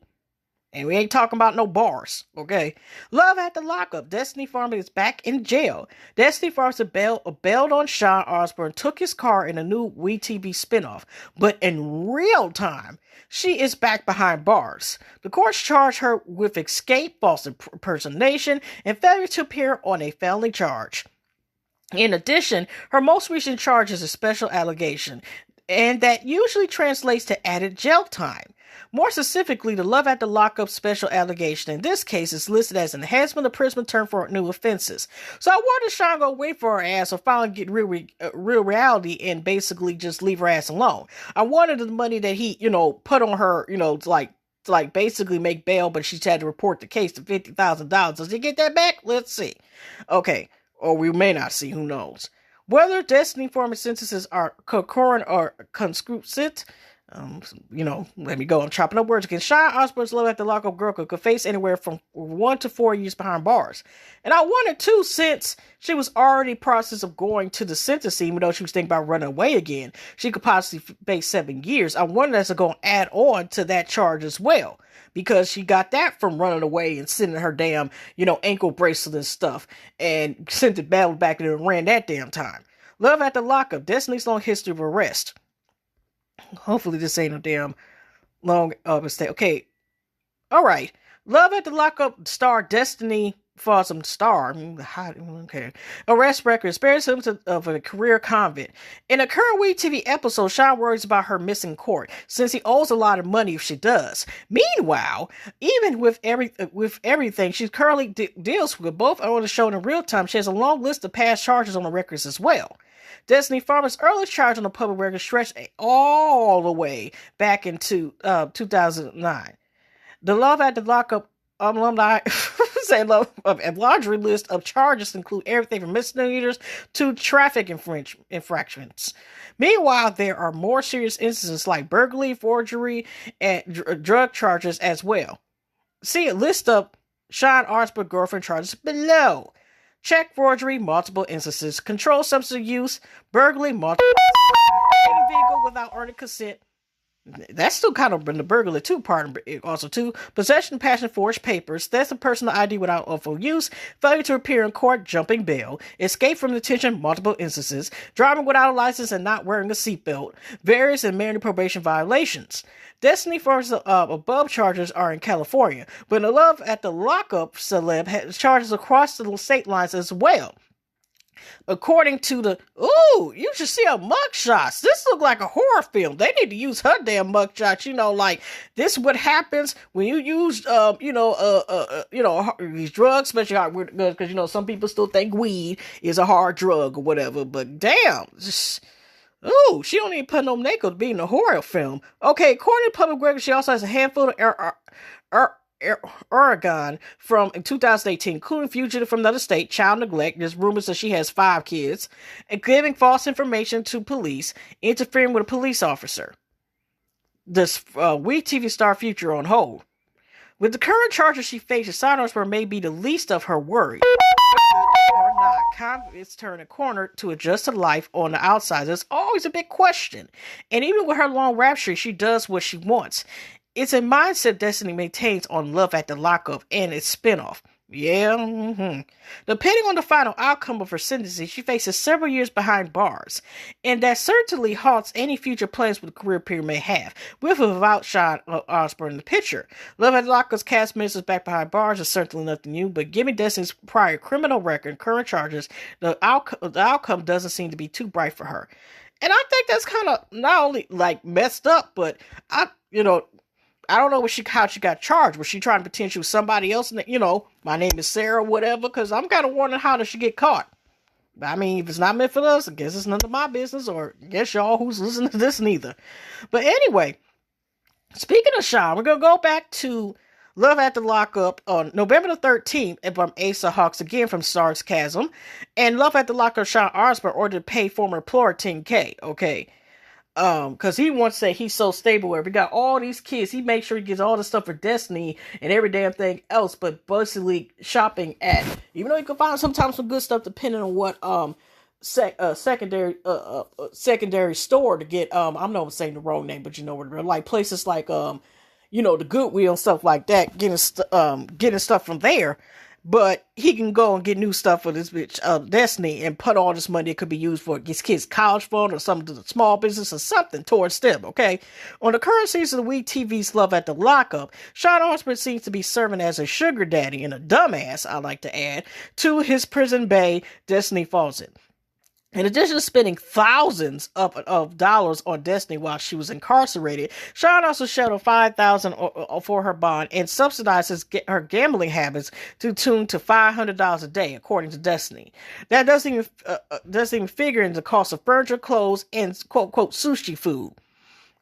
And we ain't talking about no bars, okay? Love After Lockup. Destinie Folsom is back in jail. Destinie Folsom bailed on Shawn Osborne, took his car in a new WeTV spinoff. But in real time, she is back behind bars. The courts charged her with escape, false impersonation, and failure to appear on a felony charge. In addition, her most recent charge is a special allegation, and that usually translates to added jail time. More specifically, the Love After Lockup special allegation in this case is listed as enhancement of imprisonment term for new offenses. So I wanted Shawn go wait for her ass or finally get real reality and basically just leave her ass alone. I wanted the money that he, put on her, to basically make bail, but she had to report the case to $50,000. Does he get that back? Let's see. Okay. Or we may not see, who knows. Whether Destinie Folsom sentences are concurrent or consecutive, Let me go. I'm chopping up words again. Shawn Osborne's Love After Lockup girl could face anywhere from 1 to 4 years behind bars. And I wondered too, since she was already in the process of going to the sentencing, even though she was thinking about running away again, she could possibly face 7 years. I wonder if that's going to add on to that charge as well. Because she got that from running away and sending her damn, ankle bracelet and stuff. And sent it back and ran that damn time. Love After Lockup, Destiny's long history of arrest. Hopefully this ain't a damn long mistake. Okay. All right. Love After Lockup star Destinie Folsom okay. Arrest record. Experience of a career convict. In a current Wii TV episode, Shawn worries about her missing court since he owes a lot of money if she does. Meanwhile, even with everything she currently deals with, both on the show in real time, she has a long list of past charges on the records as well. Destinie Folsom's earliest charge on the public record stretched all the way back into 2009. The Love After Lockup alumni laundry list of charges include everything from misdemeanors to traffic infractions. Meanwhile, there are more serious instances like burglary, forgery, and drug charges as well. See a list of Shawn Osborne girlfriend charges below. Check forgery, multiple instances. Controlled substance use, burglary, multiple instances. Vehicle without earning consent. That's still kind of in the burglary too part. Also too, possession, passion, forged papers, theft of personal ID without lawful use, failure to appear in court, jumping bail, escape from detention, multiple instances, driving without a license and not wearing a seatbelt, various and many probation violations. Destinie Folsom's above charges are in California, but the Love After Lockup celeb has charges across the state lines as well. According to you should see her mugshots. This look like a horror film. They need to use her damn mugshots. Like this is what happens when you use, these drugs, especially because, some people still think weed is a hard drug or whatever. But damn, she don't even put no makeup to be in a horror film. Okay, according to public records, she also has a handful of Oregon from 2018, including fugitive from another state, child neglect. There's rumors that she has 5 kids, and giving false information to police, interfering with a police officer. This Wii TV star future on hold. With the current charges she faces, Shawn Osborne may be the least of her worries. Or not, convicts turn a corner to adjust to life on the outside. There's always a big question, and even with her long rap streak, she does what she wants. It's a mindset Destinie maintains on Love After Lockup and its spinoff. Depending on the final outcome of her sentencing, she faces several years behind bars, and that certainly halts any future plans with the career period may have, with or without Shawn Osborne in the picture. Love After Lockup's cast members back behind bars is certainly nothing new, but given Destinie's prior criminal record and current charges, the outcome doesn't seem to be too bright for her. And I think that's kind of not only messed up, but I don't know how she got charged. Was she trying to pretend she was somebody else? My name is Sarah, whatever. Because I'm kind of wondering how did she get caught. I mean, if it's not meant for us, I guess it's none of my business. Or I guess y'all who's listening to this neither. But anyway, speaking of Shawn, we're going to go back to Love After Lockup on November the 13th from Asa Hawks again from Stars Chasm. And Love After Lockup, Shawn Osborne ordered to pay former employer $10K. Okay. Cause he once said he's so stable where he got all these kids, he makes sure he gets all the stuff for Destinie and every damn thing else, but basically shopping at, even though you can find sometimes some good stuff depending on what, secondary store to get, I'm not saying the wrong name, but you know what, like places like, the Goodwill and stuff like that, getting stuff from there. But he can go and get new stuff for this bitch, Destinie, and put all this money that could be used for his kids' college fund or something to the small business or something towards them, okay? On the current season of Wii TV's Love After Lockup, Shawn Osborne seems to be serving as a sugar daddy and a dumbass, I like to add, to his prison bae, Destinie Folsom. In addition to spending thousands of dollars on Destinie while she was incarcerated, Shawn also shelled $5,000 for her bond and subsidizes her gambling habits to tune to $500 a day, according to Destinie. That doesn't even figure in the cost of furniture, clothes, and quote sushi food.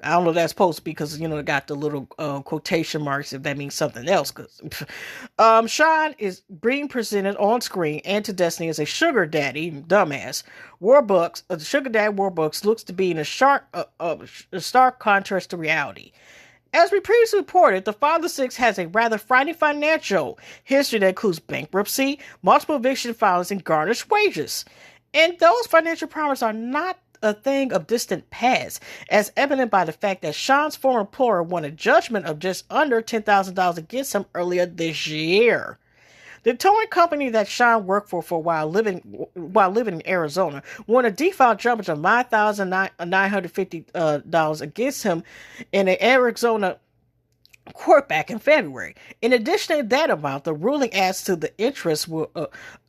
I don't know if that's supposed to be because, it got the little quotation marks if that means something else. Because Shawn is being presented on screen and to Destiny as a sugar daddy, dumbass. Warbucks, the sugar daddy Warbucks looks to be in a stark contrast to reality. As we previously reported, the father six has a rather frightening financial history that includes bankruptcy, multiple eviction filings, and garnished wages. And those financial problems are not a thing of distant past, as evident by the fact that Shawn's former employer won a judgment of just under $10,000 against him earlier this year. The towing company that Shawn worked for while living in Arizona won a default judgment of $9,950 against him in an Arizona court back in February. In addition to that amount, the ruling adds to the interest will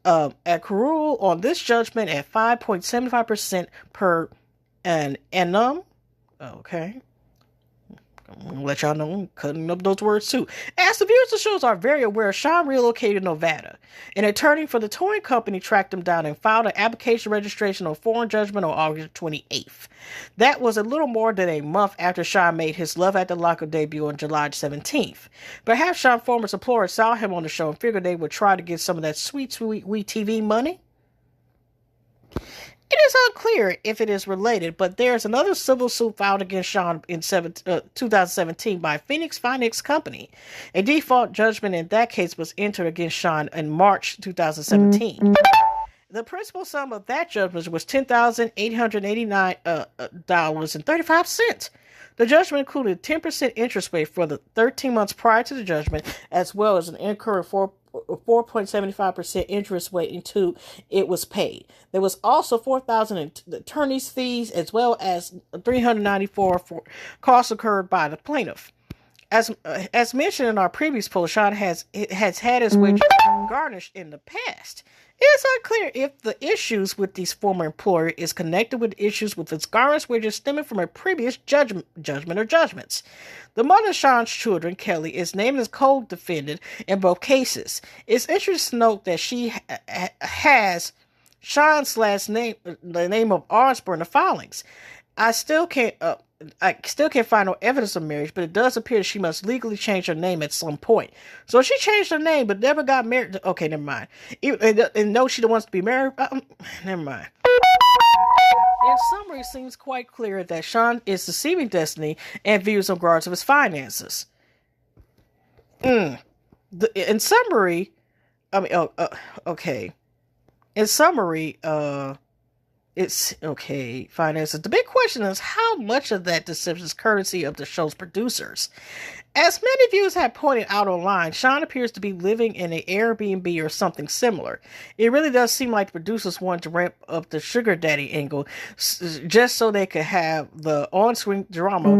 accrue on this judgment at 5.75% per annum. Okay. I'm going to let y'all know I'm cutting up those words too. As the viewers of shows are very aware, Shawn relocated to Nevada. An attorney for the towing company tracked him down and filed an application registration of foreign judgment on August 28th. That was a little more than a month after Shawn made his Love After Lockup debut on July 17th. Perhaps Shawn's former employer saw him on the show and figured they would try to get some of that sweet TV money. It is unclear if it is related, but there's another civil suit filed against Shawn in 2017 by Phoenix Finance Company. A default judgment in that case was entered against Shawn in March 2017. The principal sum of that judgment was $10,889.35. The judgment included 10% interest rate for the 13 months prior to the judgment, as well as an incurred 4.75% interest rate until it was paid. There was also $4,000 in attorney's fees, as well as $394 for costs incurred by the plaintiff. As mentioned in our previous post, Shawn has had his wages garnished in the past. It is unclear if the issues with his former employer is connected with issues with his garnished wages stemming from a previous judgment or judgments. The mother of Shawn's children, Kelly, is named as co-defendant in both cases. It's interesting to note that she has Shawn's last name, the name of Osborne, in the filings. I still can't find no evidence of marriage, but it does appear that she must legally change her name at some point. So she changed her name, but never got married. Okay, never mind. And no, she wants to be married. Never mind. In summary, it seems quite clear that Shawn is deceiving Destiny and views in regards of his finances. In summary, it's okay, finances. The big question is how much of that deception is courtesy of the show's producers. As many viewers have pointed out online, Shawn appears to be living in an Airbnb or something similar. It really does seem like the producers wanted to ramp up the sugar daddy angle just so they could have the on-screen drama.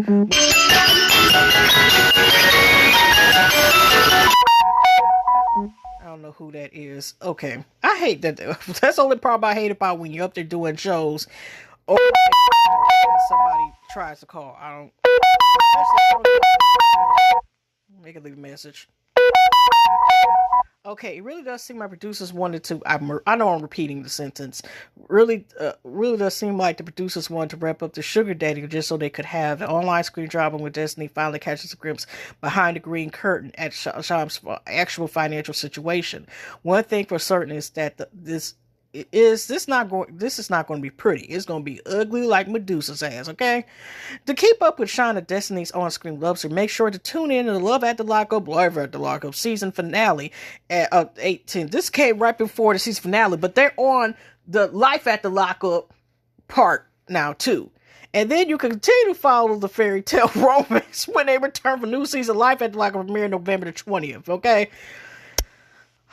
I don't know who that is. Okay. I hate that. That's the only problem I hate about when you're up there doing shows or somebody tries to call. I don't. Make a leave a message. Okay, it really does seem like producers wanted to. I know I'm repeating the sentence. Really does seem like the producers wanted to wrap up the sugar daddy just so they could have an online screen drama with Destiny finally catches a glimpse behind the green curtain at Shawn's actual financial situation. One thing for certain is that this is not going to be pretty. It's going to be ugly like Medusa's ass, okay? To keep up with Shawn and Destiny's on-screen love story, make sure to tune in to the Love After Lockup season finale at 18. This came right before the season finale, but they're on the Life After Lockup part now too. And then you can continue to follow the fairy tale romance when they return for new season Life After Lockup premiere November the 20th, okay?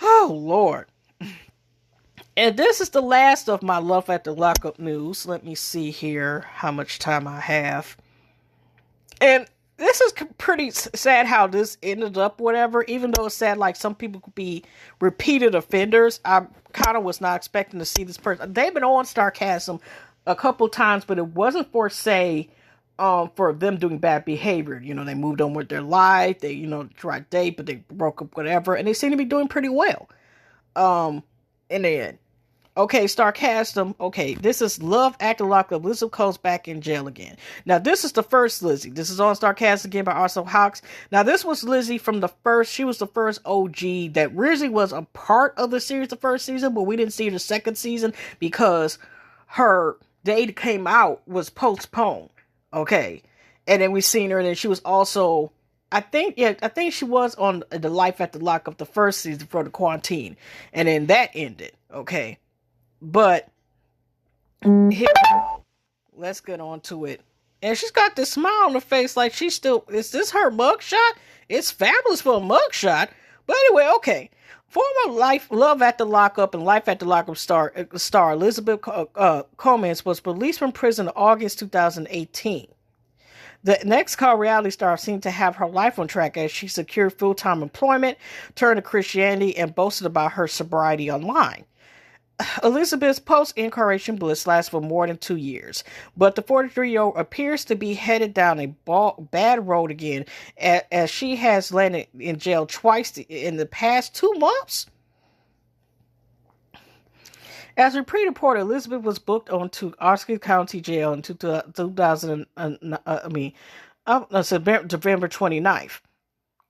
Oh, Lord. And this is the last of my Love After Lockup news. Let me see here how much time I have. And this is pretty sad how this ended up, whatever. Even though it's sad, like some people could be repeated offenders. I kind of was not expecting to see this person. They've been on Starcasm a couple times, but it wasn't for, say, for them doing bad behavior. You know, they moved on with their life. They, tried to date, but they broke up, whatever. And they seem to be doing pretty well. In the end. Okay, sarcasm. Okay, this is Love After Lockup. Lizzie goes back in jail again. Now, this is the first Lizzie. This is on Sarcasm again by Arsenal Hawks. Now, this was Lizzie from the first. She was the first OG that really was a part of the series the first season, but we didn't see the second season because her date that came out was postponed. Okay, and then we seen her, and then she was also. I think she was on the Life After Lockup the first season for the quarantine, and then that ended. Okay. But here we go. Let's get on to it. And she's got this smile on her face like she's still, is this her mugshot? It's fabulous for a mugshot. But anyway, okay. Former Love After Lockup and Life After Lockup star Elizabeth Kommes was released from prison in August 2018. The next call reality star seemed to have her life on track as she secured full-time employment, turned to Christianity, and boasted about her sobriety online. Elizabeth's post-incarceration bliss lasts for more than 2 years, but the 43-year-old appears to be headed down a bad road again, as she has landed in jail twice in the past 2 months. As reported, Elizabeth was booked onto Oscar County Jail in November 29th.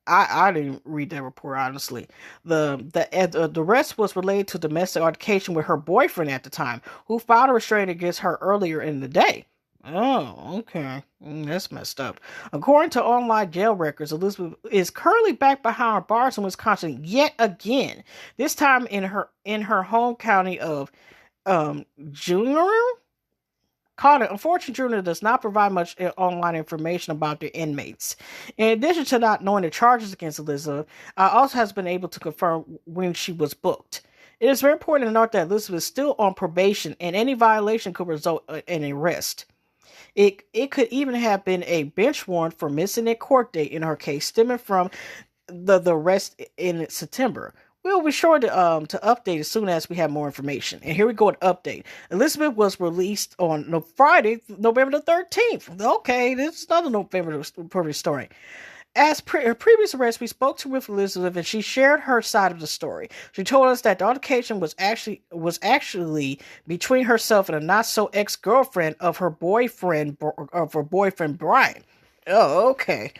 I didn't read that report, honestly. The rest was related to domestic altercation with her boyfriend at the time, who filed a restraining against her earlier in the day. Oh, okay. That's messed up. According to online jail records, Elizabeth is currently back behind bars in Wisconsin yet again. This time in her home county of Junior. Unfortunately, Junior does not provide much online information about their inmates. In addition to not knowing the charges against Elizabeth, also has been able to confirm when she was booked. It is very important to note that Elizabeth is still on probation, and any violation could result in an arrest. It could even have been a bench warrant for missing a court date in her case, stemming from the arrest in September. We'll be sure to update as soon as we have more information. And here we go, an update. Elizabeth was released on Friday, November the 13th. Okay, this is another November story. As her previous arrest, we spoke with Elizabeth, and she shared her side of the story. She told us that the altercation was actually between herself and a not so ex-girlfriend of her boyfriend Brian. Oh, okay.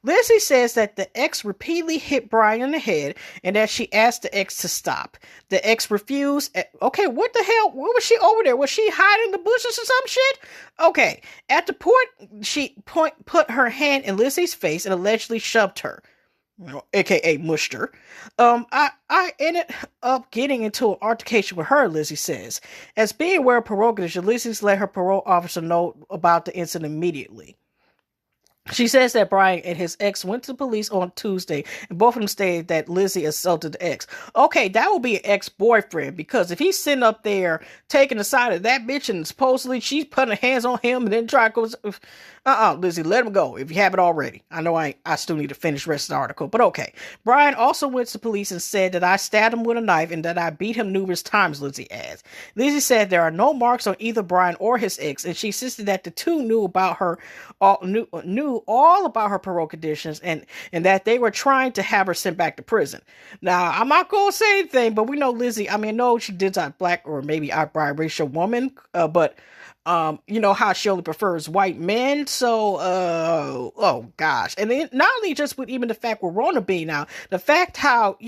Lizzie says that the ex repeatedly hit Brian in the head and that she asked the ex to stop. The ex refused. Okay, what the hell? What was she over there? Was she hiding in the bushes or some shit? Okay, at the point, she put her hand in Lizzie's face and allegedly shoved her, aka mushed her. I ended up getting into an altercation with her, Lizzie says. As being aware of parole conditions, Lizzie's let her parole officer know about the incident immediately. She says that Brian and his ex went to the police on Tuesday, and both of them stated that Lizzie assaulted the ex. Okay, that will be an ex-boyfriend, because if he's sitting up there taking the side of that bitch and supposedly she's putting her hands on him and then trying to go, Lizzie, let him go if you haven't already. I know I still need to finish the rest of the article, but okay. Brian also went to police and said that I stabbed him with a knife and that I beat him numerous times, Lizzie adds. Lizzie said there are no marks on either Brian or his ex, and she insisted that the two knew all about her parole conditions and that they were trying to have her sent back to prison. Now, I'm not going to say anything, but we know Lizzie, I know she did a black or maybe a biracial woman, but you know how she only prefers white men. So, oh gosh. And then not only just with even the fact we're Rona being now, the fact how,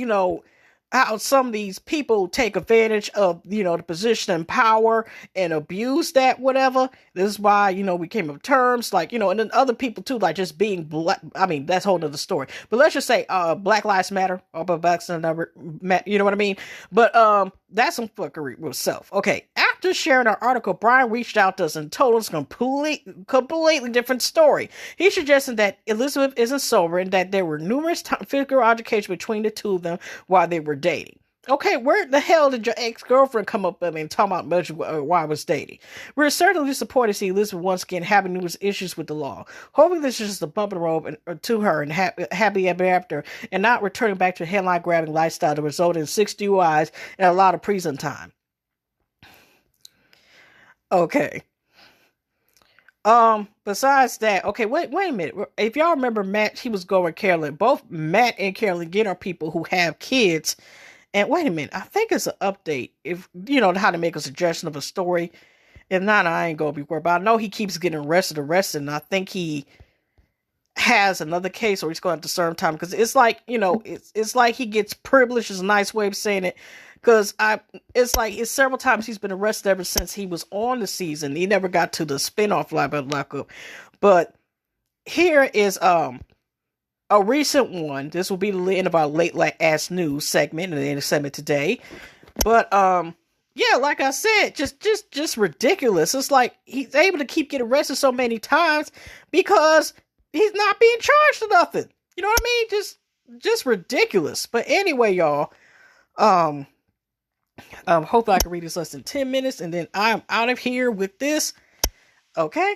how some of these people take advantage of, the position and power and abuse that, whatever. This is why, we came up with terms like, and then other people too, like just being black. That's a whole nother story. But let's just say, Black Lives Matter, or Black Lives Matter, you know what I mean? But, that's some fuckery with self. Okay. After sharing our article, Brian reached out to us and told us a completely different story. He suggested that Elizabeth isn't sober and that there were numerous physical altercations between the two of them while they were dating. Okay, where the hell did your ex-girlfriend come up and talk about why I was dating? We're certainly disappointed to see Elizabeth once again having numerous issues with the law. Hoping this is just a bump in the road to her and happy ever after, and not returning back to a headline-grabbing lifestyle that resulted in 6 DUIs and a lot of prison time. Okay. Besides that, okay, wait a minute. If y'all remember Matt, he was going with Carolyn. Both Matt and Carolyn again are people who have kids And wait a minute, I think it's an update. If you know how to make a suggestion of a story. If not, I ain't gonna be worried. But I know he keeps getting arrested, and I think he has another case or he's going to serve time, because it's like, it's like he gets privileged is a nice way of saying it, because it's several times he's been arrested ever since he was on the season. He never got to the spinoff Love After Lockup, but here is a recent one. This will be the end of our late ass news segment and the end of segment today, but yeah, like I said, just ridiculous. It's like he's able to keep getting arrested so many times because he's not being charged for nothing. You know what I mean? Just ridiculous. But anyway, y'all, hopefully I can read this less than 10 minutes, and then I'm out of here with this. Okay?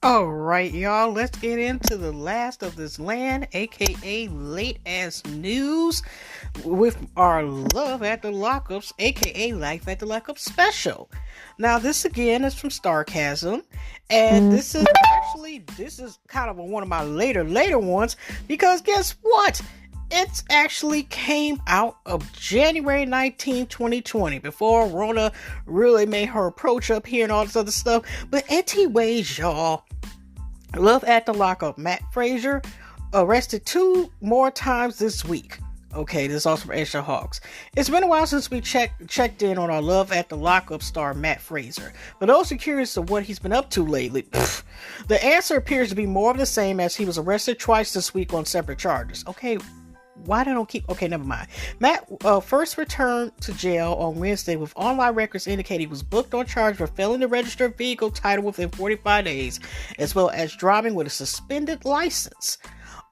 Alright, y'all, let's get into the last of this land, aka late ass news, with our Love After Lockups, aka Life After Lockup special. Now, this again is from Starcasm, and this is kind of one of my later ones, because guess what? It's actually came out of January 19, 2020, before Rona really made her approach up here and all this other stuff. But anyways, y'all, Love After Lockup, Matt Frasier arrested 2 more times this week. Okay, this is also from Asia Hawks. It's been a while since we checked in on our Love After Lockup star Matt Frasier. For those who are curious of what he's been up to lately, the answer appears to be more of the same, as he was arrested twice this week on separate charges. Okay, why they don't keep... Okay, never mind. Matt first returned to jail on Wednesday with online records indicating he was booked on charge for failing to register a vehicle title within 45 days, as well as driving with a suspended license.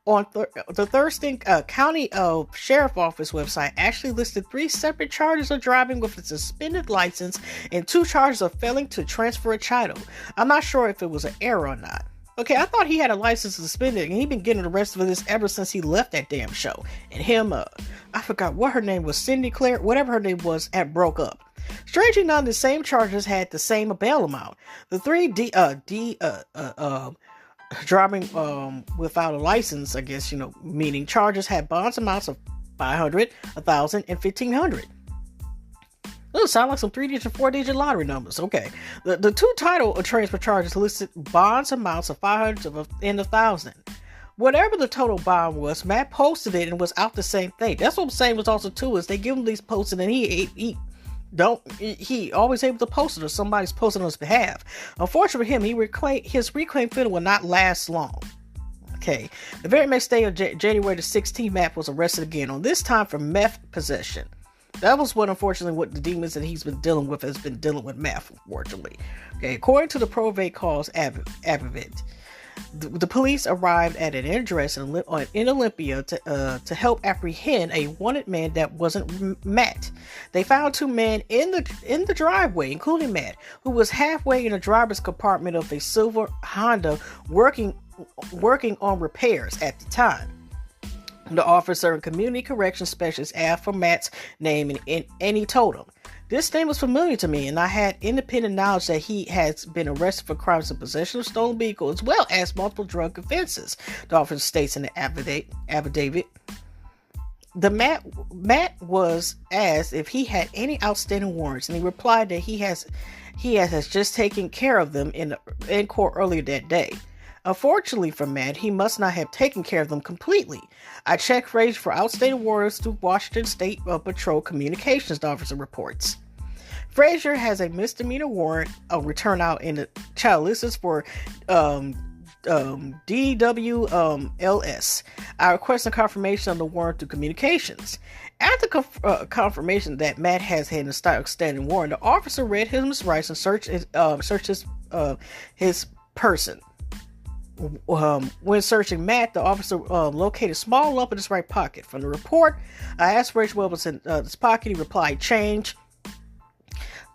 On the Thurston County Sheriff Office website actually listed 3 separate charges of driving with a suspended license and 2 charges of failing to transfer a title. I'm not sure if it was an error or not. Okay, I thought he had a license suspended, and he'd been getting arrested for this ever since he left that damn show. And him, I forgot what her name was, Cindy Claire, whatever her name was, had broke up. Strangely enough, the same charges had the same bail amount. The 3 driving without a license, I guess, meaning charges had bonds amounts of $500, $1,000, and $1,500. Those sound like some 3-digit, 4-digit lottery numbers. Okay. The 2 title transfer charges listed bonds amounts of $500 and $1,000. Whatever the total bond was, Matt posted it and was out the same thing. That's what I'm saying was also too, is they give him these posted and he always able to post it, or somebody's posting on his behalf. Unfortunately for him, his reclaimed fiddle will not last long. Okay. The very next day of January the 16th, Matt was arrested again, on this time for meth possession. That was what the demons that he's been dealing with has been dealing with meth, unfortunately. Okay, according to the probate cause affidavit, the police arrived at an address in Olympia to help apprehend a wanted man that wasn't Matt. They found 2 men in the driveway, including Matt, who was halfway in the driver's compartment of a silver Honda working on repairs at the time. The officer and community corrections specialist asked for Matt's name and he told him, "This name was familiar to me, and I had independent knowledge that he has been arrested for crimes of possession of stolen vehicle as well as multiple drug offenses," the officer states in the affidavit. Matt was asked if he had any outstanding warrants, and he replied that he has just taken care of them in court earlier that day. Unfortunately for Matt, he must not have taken care of them completely. "I checked Frasier for outstanding warrants through Washington State Patrol Communications," the officer reports. Frasier has a misdemeanor warrant return out in the child lists for DWLS. I requested confirmation of the warrant through communications. After confirmation that Matt has had a outstanding warrant, the officer read his rights and searched his person. When searching Matt, the officer located a small lump in his right pocket. From the report, I asked Frazier what was in this pocket. He replied, change.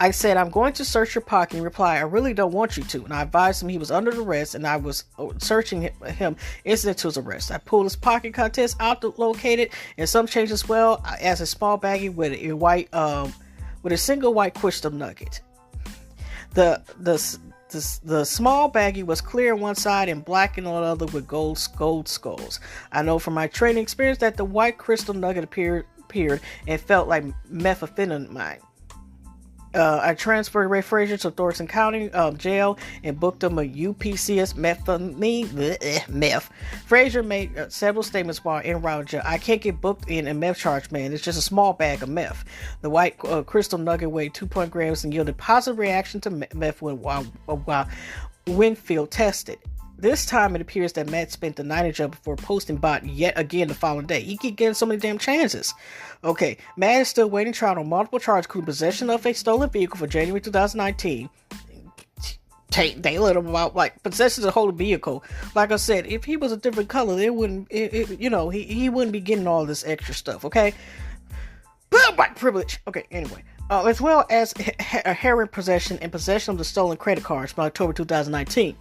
I said, I'm going to search your pocket. He replied, I really don't want you to. And I advised him he was under arrest and I was searching him incident to his arrest. I pulled his pocket contents out to locate it and some change as well as a small baggie with a single white crystal nugget. The small baggie was clear on one side and black on the other with gold skulls. I know from my training experience that the white crystal nugget appeared and felt like methamphetamine. I transferred Ray Frasier to Thornton County jail and booked him a UPCS meth. Frasier made several statements while en route jail. I can't get booked in a meth charge, man. It's just a small bag of meth. The white crystal nugget weighed 2 grams and yielded positive reaction to meth while Winfield tested. This time it appears that Matt spent the night in jail before posting bond yet again the following day. He keep getting so many damn chances. Okay, Matt is still waiting trial on multiple charges, including possession of a stolen vehicle for January 2019. They let him out, like, possession of a whole vehicle. Like I said, if he was a different color, he wouldn't be getting all this extra stuff, okay? But white privilege. Okay, anyway. As well as heroin possession and possession of the stolen credit cards from October 2019.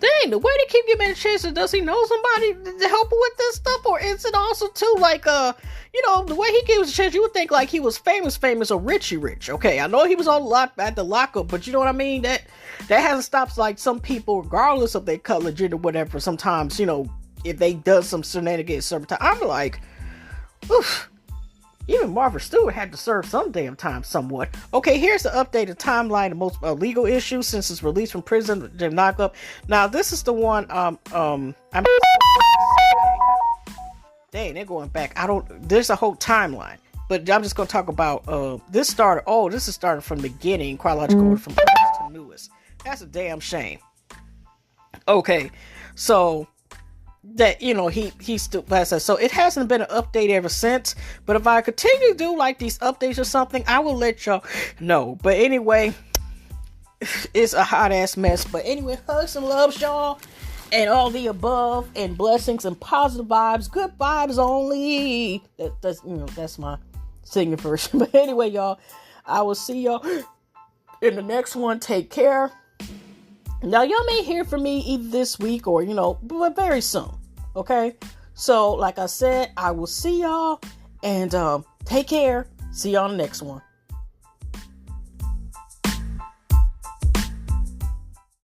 Dang, the way they keep giving him chances, does he know somebody to help him with this stuff? Or is it also too like, the way he gives a chance, you would think like he was famous or rich. Okay, I know he was at the lockup, but you know what I mean? That hasn't stopped like some people, regardless of their color, gender, whatever, sometimes, if they does some shenanigans certain time, I'm like, oof. Even Martha Stewart had to serve some damn time somewhat. Okay, here's the updated timeline of most legal issues since his release from prison, the lockup. Now, this is the one, dang, they're going back. There's a whole timeline. But I'm just going to talk about, this is starting from the beginning, chronological order, from first to newest. That's a damn shame. Okay, so that he still has that, so it hasn't been an update ever since, but if I continue to do like these updates or something, I will let y'all know. But anyway, it's a hot ass mess. But anyway, hugs and loves, y'all, and all the above, and blessings and positive vibes, good vibes only. That's my singing version. But anyway, y'all, I will see y'all in the next one. Take care. Now, y'all may hear from me either this week or, but very soon. Okay? So, like I said, I will see y'all and take care. See y'all on the next one.